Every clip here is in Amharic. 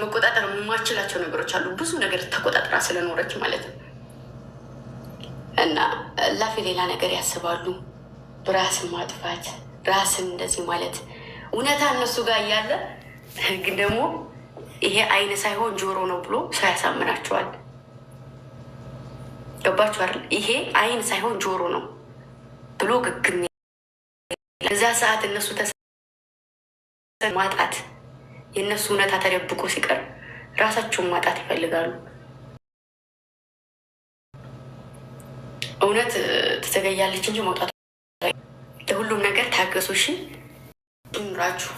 መቆጣጠር የማችላቸው ነገሮች አሉ። ብዙ ነገር ተቆጣጥራ ስለኖረች ማለት ነው። እና ላፊ ሌላ ነገር ያስባሉ። ራስን ማጥፋት፣ ራስን እንደዚህ ማለት እውነታ እነሱ ጋር እያለ ግን ደግሞ ይሄ አይን ሳይሆን ጆሮ ነው ብሎ ሰው ያሳምናቸዋል። ገባችሁ አይደል? ይሄ አይን ሳይሆን ጆሮ ነው ብሎ ግግም እዛ ሰዓት እነሱ ማጣት የእነሱ እውነታ ተደብቆ ሲቀር ራሳቸውን ማጣት ይፈልጋሉ። እውነት ትዘገያለች እንጂ መውጣት። ለሁሉም ነገር ታገሱ። እሺ፣ ኑራችሁ።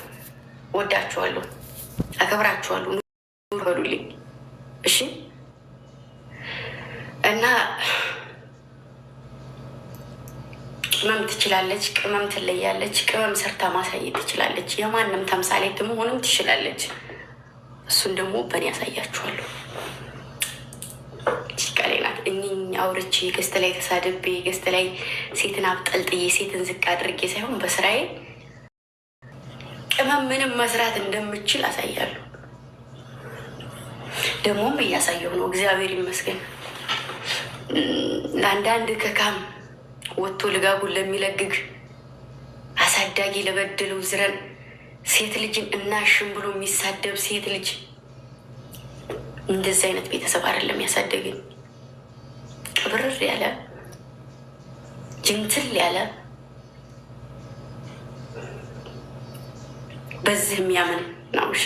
ወዳችኋለሁ፣ አከብራችኋለሁ። ኑር በሉልኝ። እሺ። እና ቅመም ትችላለች፣ ቅመም ትለያለች፣ ቅመም ሰርታ ማሳየት ትችላለች። የማንም ተምሳሌት መሆንም ትችላለች። እሱን ደግሞ በእኔ ያሳያችኋለሁ። ቃሌ ናት። እኝኝ አውርቼ ገስት ላይ ተሳድቤ ገስት ላይ ሴትን አብጠልጥዬ ሴትን ዝቅ አድርጌ ሳይሆን በስራዬ ቅመም ምንም መስራት እንደምችል አሳያለሁ። ደግሞም እያሳየሁ ነው። እግዚአብሔር ይመስገን። ለአንዳንድ ከካም ወጥቶ ልጋጉን ለሚለግግ አሳዳጊ ለበደለው ዝረን ሴት ልጅን እናሽም ብሎ የሚሳደብ ሴት ልጅ እንደዚህ አይነት ቤተሰብ አይደለም ያሳደግን። ቅብርር ያለ ጅንትል ያለ በዚህ የሚያምን ነው። እሺ፣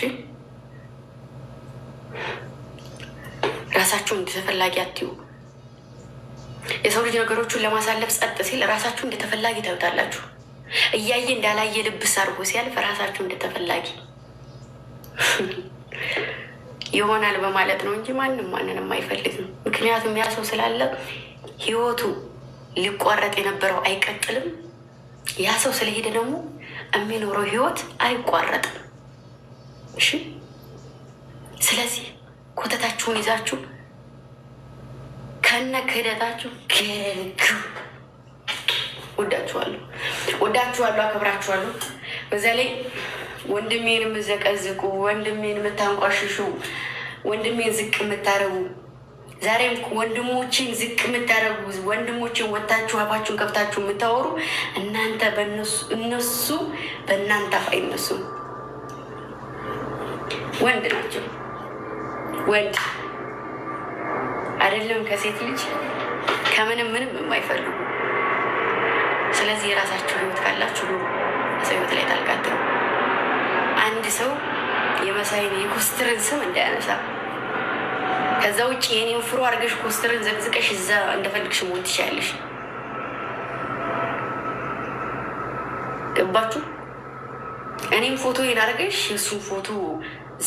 ራሳችሁን እንደተፈላጊ አትዩ። የሰው ልጅ ነገሮቹን ለማሳለፍ ጸጥ ሲል ራሳችሁ እንደተፈላጊ ታዩታላችሁ። እያየ እንዳላየ ልብስ አድርጎ ሲያልፍ ራሳችሁ እንደተፈላጊ ይሆናል በማለት ነው እንጂ ማንም ማንንም አይፈልግም። ምክንያቱም ያ ሰው ስላለ ህይወቱ ሊቋረጥ የነበረው አይቀጥልም። ያ ሰው ስለሄደ ደግሞ የሚኖረው ህይወት አይቋረጥም። እሺ፣ ስለዚህ ኮተታችሁን ይዛችሁ ከነ ክህደታችሁ ወዳችኋለሁ፣ አከብራችኋለሁ። በዛ ላይ ወንድሜን የምዘቀዝቁ፣ ወንድሜን የምታንቋሽሹ፣ ወንድሜን ዝቅ የምታረጉ፣ ዛሬም ወንድሞችን ዝቅ የምታረጉ፣ ወንድሞችን ወታችሁ አፋችሁን ከፍታችሁ የምታወሩ እናንተ እነሱ በእናንተ አፍ አይነሱም። ወንድ ናቸው። ወንድ አይደለም ከሴት ልጅ ከምንም ምንም የማይፈልጉ። ስለዚህ የራሳችሁ ህይወት ካላችሁ ሰው ህይወት ላይ ጣልቃት ነው። አንድ ሰው የመሳይን የኮስትርን ስም እንዳያነሳ። ከዛ ውጭ የኔን ፍሮ አድርገሽ ኮስትርን ዘቅዝቀሽ እዛ እንደፈልግሽ መሆን ትችላለሽ። ገባችሁ? እኔም ፎቶ አድርገሽ እሱን ፎቶ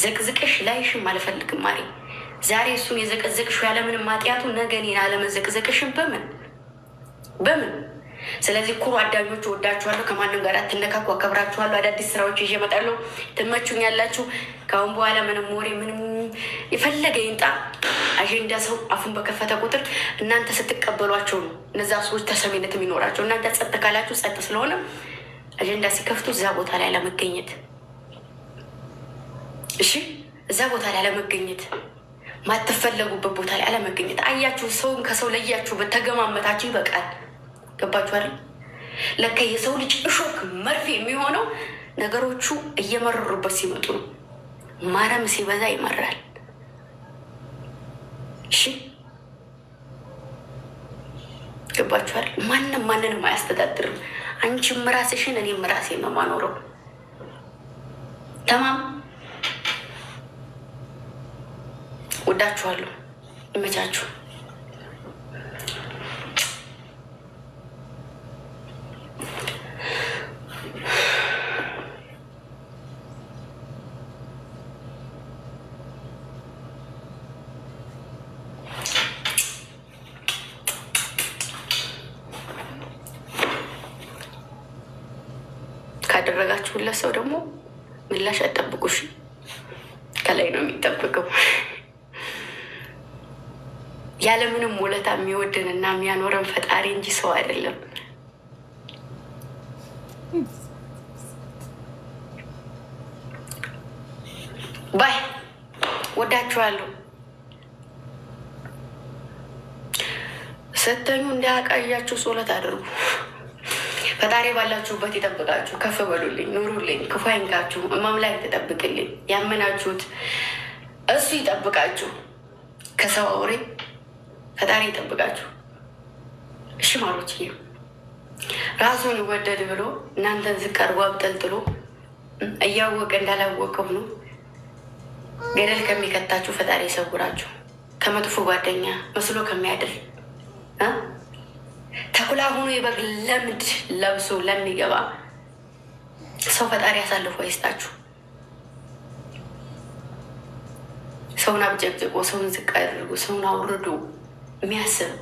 ዘቅዝቀሽ ላይሽም አልፈልግም ማሪ። ዛሬ እሱን የዘቀዘቅሽው ያለምንም ማጥያቱ ነገ እኔን አለመዘቅዘቅሽን በምን? ስለዚህ ኩሩ አዳኞቹ ወዳችኋለሁ። ከማንም ጋር አትነካኩ። አከብራችኋለሁ። አዳዲስ ስራዎች ይዤ እመጣለሁ። ትመቹኛላችሁ። ከአሁን በኋላ ምንም ወሬ ምንም የፈለገ ይንጣ አጀንዳ ሰው አፉን በከፈተ ቁጥር እናንተ ስትቀበሏቸው ነው እነዛ ሰዎች ተሰሚነት የሚኖራቸው። እናንተ ጸጥ ካላችሁ ጸጥ ስለሆነ አጀንዳ ሲከፍቱ እዛ ቦታ ላይ አለመገኘት። እሺ፣ እዛ ቦታ ላይ አለመገኘት፣ ማትፈለጉበት ቦታ ላይ አለመገኘት። አያችሁ፣ ሰውን ከሰው ለያችሁበት፣ ተገማመታችሁ፣ ይበቃል። ገባችሁ አይደል? ለካ የሰው ልጅ እሾክ መርፌ የሚሆነው ነገሮቹ እየመረሩበት ሲመጡ ነው። ማረም ሲበዛ ይመራል። እሺ፣ ገባችሁ አይደል? ማንም ማንንም አያስተዳድርም። አንቺም ራስሽን እኔም ራሴን ነው የማኖረው። ተማም ወዳችኋለሁ። ይመቻችሁ። ካደረጋችሁለት ሰው ደግሞ ምላሽ አጠብቁሽ። ከላይ ነው የሚጠብቀው። ያለምንም ውለታ የሚወድን እና የሚያኖረን ፈጣሪ እንጂ ሰው አይደለም። ባይ ወዳችኋለሁ። ስተኙ እንዳያቃያችሁ ጸሎት አድርጉ። ፈጣሪ ባላችሁበት ይጠብቃችሁ፣ ከፍ በሉልኝ፣ ኑሩልኝ፣ ክፉ አይንካችሁ፣ ማምላክ ትጠብቅልኝ። ያመናችሁት እሱ ይጠብቃችሁ፣ ከሰው አውሬ ፈጣሪ ይጠብቃችሁ። እሺ ማሮች ራሱን ይወደድ ብሎ እናንተን ዝቅ አድርጎ አብጠልጥሎ እያወቀ እንዳላወቀ ሆኖ ገደል ከሚከታችሁ ፈጣሪ ይሰውራችሁ። ከመጥፎ ጓደኛ መስሎ ከሚያድር ተኩላ ሆኖ የበግ ለምድ ለብሶ ለሚገባ ሰው ፈጣሪ አሳልፎ አይስጣችሁ። ሰውን አብጨቅጭቆ ሰውን ዝቅ አድርጎ ሰውን አውርዶ የሚያስብ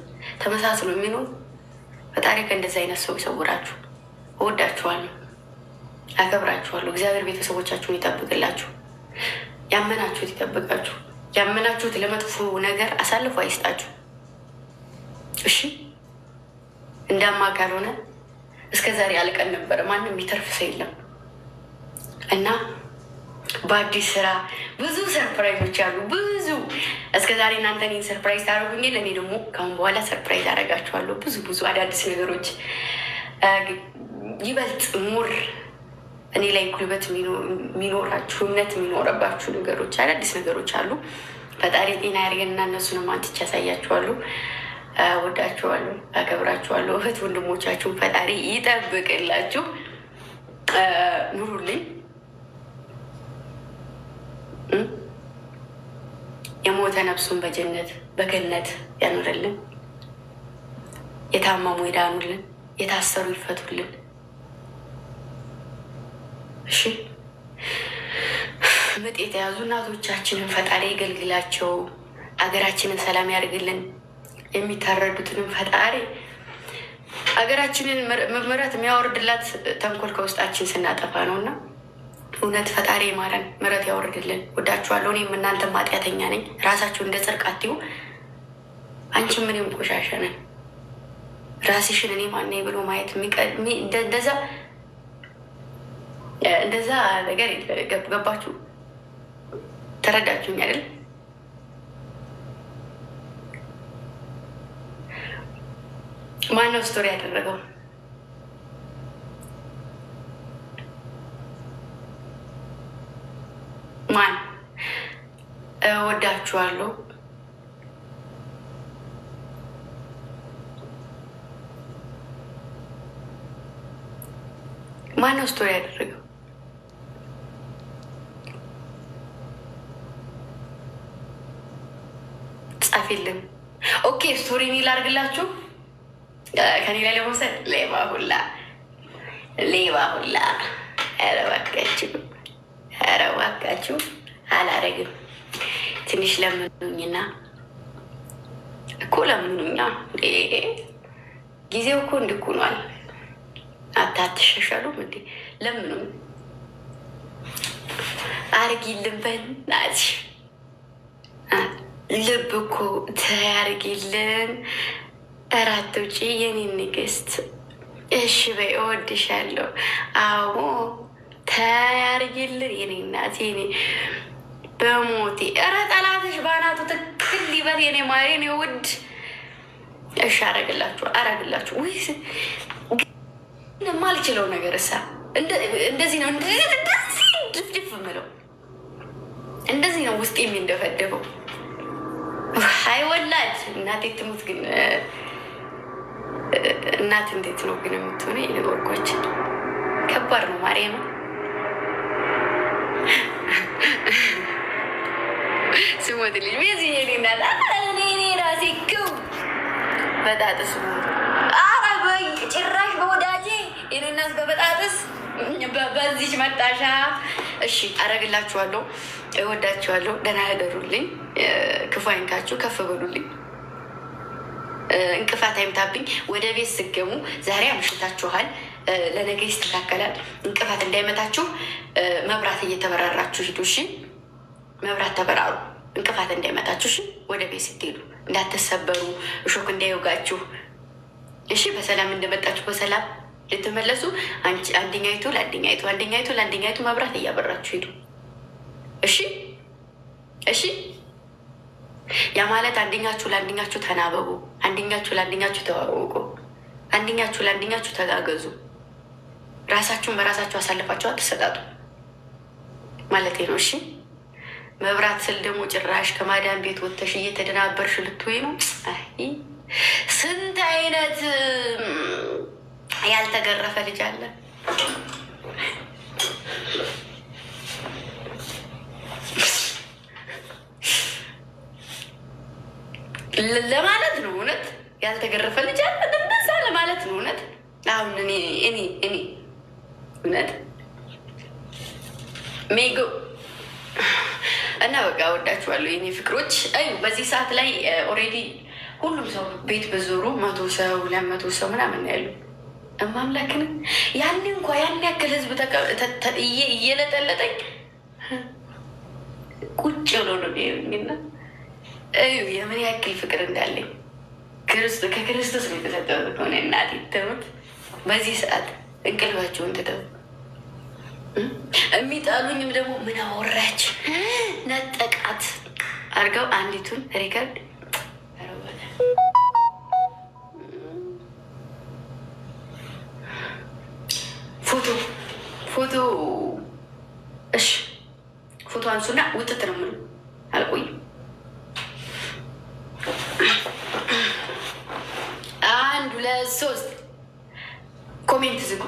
ተመሳስሎ የሚኖር ፈጣሪ ከእንደዚህ አይነት ሰው ይሰውራችሁ። እወዳችኋለሁ፣ አከብራችኋለሁ። እግዚአብሔር ቤተሰቦቻችሁን ይጠብቅላችሁ። ያመናችሁት ይጠብቃችሁ። ያመናችሁት ለመጥፎ ነገር አሳልፎ አይስጣችሁ። እሺ እንዳማ ካልሆነ እስከ ዛሬ አልቀን ነበረ። ማንም የሚተርፍ ሰው የለም እና በአዲስ ስራ ብዙ ሰርፕራይዞች አሉ። ብዙ እስከ ዛሬ እናንተ እኔን ሰርፕራይዝ ታደርጉኝ፣ እኔ ደግሞ ከአሁን በኋላ ሰርፕራይዝ አደርጋችኋለሁ። ብዙ አዳዲስ ነገሮች ይበልጥ ሙር እኔ ላይ ጉልበት የሚኖራችሁ እምነት የሚኖረባችሁ ነገሮች አዳዲስ ነገሮች አሉ። ፈጣሪ ጤና ያድርገንና እነሱንም አንትቼ ያሳያችኋለሁ። ወዳችኋለሁ፣ አከብራችኋለሁ። እህት ወንድሞቻችሁን ፈጣሪ ይጠብቅላችሁ። ኑሩልኝ። የሞተ ነፍሱን በገነት ያኑርልን። የታመሙ ይዳኑልን፣ የታሰሩ ይፈቱልን። እሺ ምጥ የተያዙ እናቶቻችንን ፈጣሪ ይገልግላቸው። አገራችንን ሰላም ያደርግልን። የሚታረዱትንም ፈጣሪ አገራችንን ምሕረት የሚያወርድላት ተንኮል ከውስጣችን ስናጠፋ ነው እና እውነት ፈጣሪ ይማረን፣ ምሕረት ያወርድልን። ወዳችኋለሁ። እኔም እናንተም ኃጢአተኛ ነኝ። ራሳችሁ እንደ ጽድቅ አትዩ። አንቺም እኔም ቆሻሻ ነን። ራስሽን እኔ ማነኝ ብሎ ማየት እንደዛ ነገር ገባችሁ? ተረዳችሁኝ አይደል? ማነው ስቶሪ ያደረገው? ማን? ወዳችኋለሁ። ማነው ስቶሪ ያደረገው? ጻፊልን። ኦኬ ስቶሪ እኔ ላድርግላችሁ። ከኔ ላይ ለመውሰድ ሌባ ሁላ። ኧረ እባካችሁ አላረግም። ትንሽ ለምኑኝና እኮ ለምኑኛ። ጊዜው እኮ እንድኩኗል። አታትሸሻሉም እንዴ? ለምኑኝ። አርጊልን በናትሽ። ልብ እኮ ተያርጊልን። እራት ውጪ የኔ ንግስት። እሺ በይ፣ እወድሻለሁ። አዎ ተያርጊልን የኔ እናት፣ የኔ በሞቴ። እረ ጠላትሽ ባናቱ ትክል ይበት የኔ ማሪ፣ የኔ ውድ። እሺ አረግላችሁ። ውይስ ማልችለው ነገር እሳ እንደዚህ ነው። እንደዚህ ድፍድፍ ምለው እንደዚህ ነው ውስጥ የሚንደፈደበው። ሀይ ወላድ እናቴ ትሙት ግን እናት እንዴት ነው ግን የምትሆነ? የነገርኳች ከባድ ነው። ማርያም ስሞት ልጅ ቤዚ ኔናት እኔ ራሴ ክው በጣጥስ አረበይ ጭራሽ በወዳጄ የኔናት በበጣጥስ በዚች መጣሻ። እሺ አረግላችኋለሁ። እወዳችኋለሁ። ደህና ያደሩልኝ። ክፉ አይንካችሁ። ከፍ በሉልኝ። እንቅፋት አይምታብኝ። ወደ ቤት ስገሙ ዛሬ አምሽታችኋል፣ ለነገ ይስተካከላል። እንቅፋት እንዳይመታችሁ መብራት እየተበራራችሁ ሂዱ። እሺ መብራት ተበራሩ፣ እንቅፋት እንዳይመታችሁ። እሺ ወደ ቤት ስትሄዱ እንዳትሰበሩ፣ እሾክ እንዳይወጋችሁ። እሺ በሰላም እንደመጣችሁ በሰላም ልትመለሱ አንደኛይቱ ለአንደኛይቱ መብራት እያበራችሁ ሂዱ። እሺ እሺ ያ ማለት አንደኛችሁ ለአንደኛችሁ ተናበቡ፣ አንደኛችሁ ለአንደኛችሁ ተዋወቁ፣ አንደኛችሁ ለአንደኛችሁ ተጋገዙ። ራሳችሁን በራሳችሁ አሳልፋችሁ አትሰጣጡ ማለት ነው። እሺ መብራት ስል ደግሞ ጭራሽ ከማዳን ቤት ወጥተሽ እየተደናበርሽ ልትወይ ነው። ስንት አይነት ያልተገረፈ ልጅ አለ። ለማለት ነው እውነት ያልተገረፈ ልጅ አለ። እንደዛ ለማለት ነው እውነት። አሁን እኔ እውነት ሜጎ እና በቃ ወዳችኋለሁ የኔ ፍቅሮች። አዩ በዚህ ሰዓት ላይ ኦልሬዲ ሁሉም ሰው ቤት በዞሩ 100 ሰው 200 ሰው ምናምን ያሉ እማምላክን ያን እንኳ ያን ያክል ህዝብ እየለጠለጠኝ ቁጭ ብሎ ነው የሚና እዩ የምን ያክል ፍቅር እንዳለኝ ከክርስቶስ ነው የተሰጠው ሆነ። እናቴ ተሙት በዚህ ሰዓት እንቅልባቸውን ትተው የሚጣሉኝም ደግሞ ምን አወራች ነጠቃት አድርገው አንዲቱን ሪከርድ ፎቶ እሺ ፎቶ አንሱና ውጥት ነው የምለው። አልቆይም። 1 2 3 ኮሜንት ዝጉ።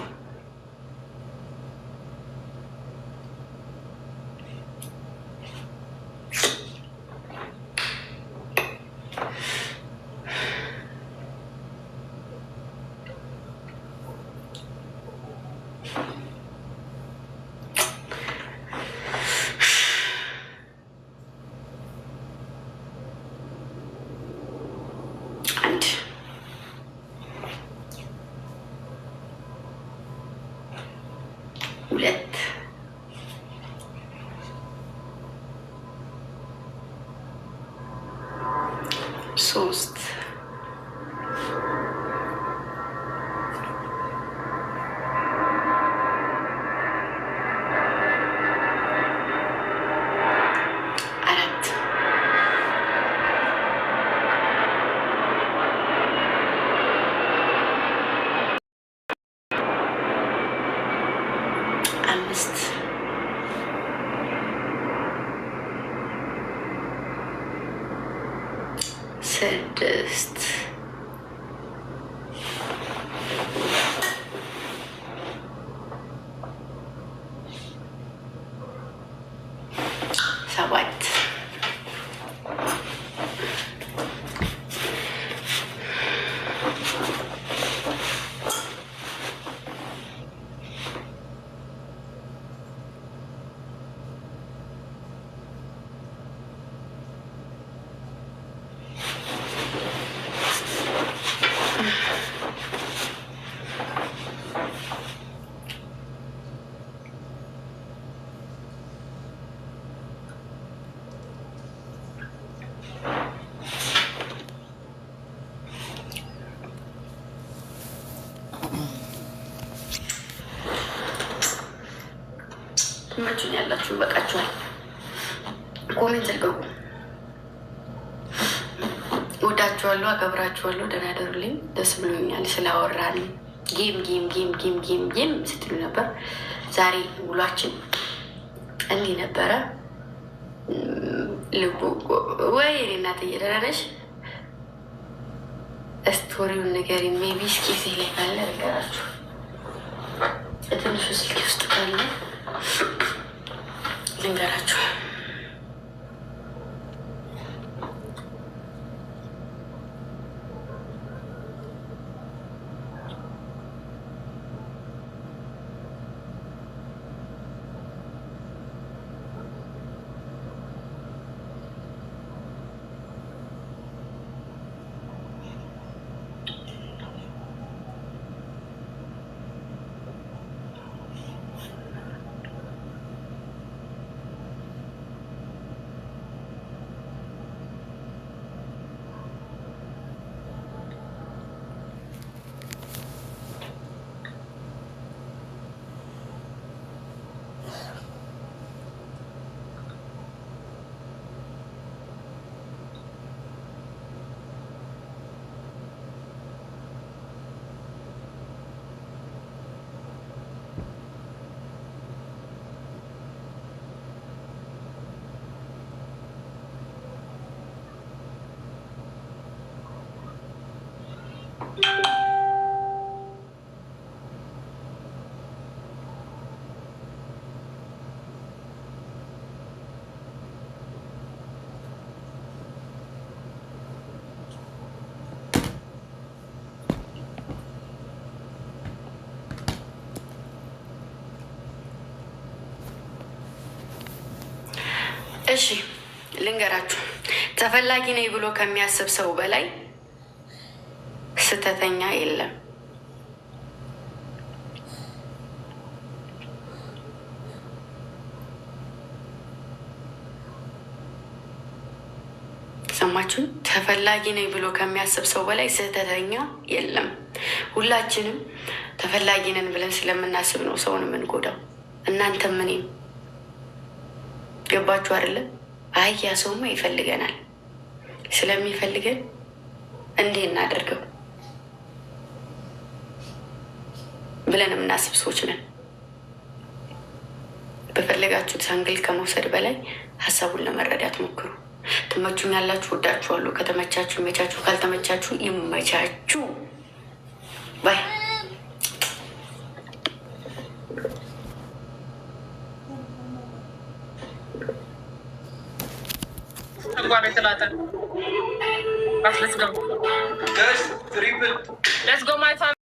ሁለት ሶስት አራት አምስት ስድስት ሰባት ትመቹኝ ያላችሁ በቃችኋል። ኮሜንት ልቀቁ። ወዳችኋለሁ፣ አከብራችኋለሁ። ደህና ደሩልኝ። ደስ ብሎኛል ስላወራን ጌም ስትሉ ነበር። ዛሬ ውሏችን እንዲህ ነበረ። ወይ እኔ እናትዬ ደህና ነሽ? ስቶሪውን ንገሪኝ። ሜቢ እስኪ ሴ ላይ ካለ ነገራችሁ ትንሹ ስልክ ውስጥ ካለ ልንገራችሁ። እሺ ልንገራችሁ፣ ተፈላጊ ነኝ ብሎ ከሚያስብ ሰው በላይ ስተተኛ የለም። ሰማችሁ? ተፈላጊ ነኝ ብሎ ከሚያስብ ሰው በላይ ስህተተኛ የለም። ሁላችንም ተፈላጊ ነን ብለን ስለምናስብ ነው ሰውን የምንጎዳው። እናንተም እኔም ገባችሁ አይደለ? አያ ሰውማ ይፈልገናል። ስለሚፈልገን እንዴ እናደርገው ብለን የምናስብ ሰዎች ነን። በፈለጋችሁት አንግል ከመውሰድ በላይ ሀሳቡን ለመረዳት ሞክሩ። ትመቹኛላችሁ፣ ወዳችኋለሁ። ከተመቻችሁ ይመቻችሁ፣ ካልተመቻችሁ ይመቻችሁ። ባይ Let's go, my family.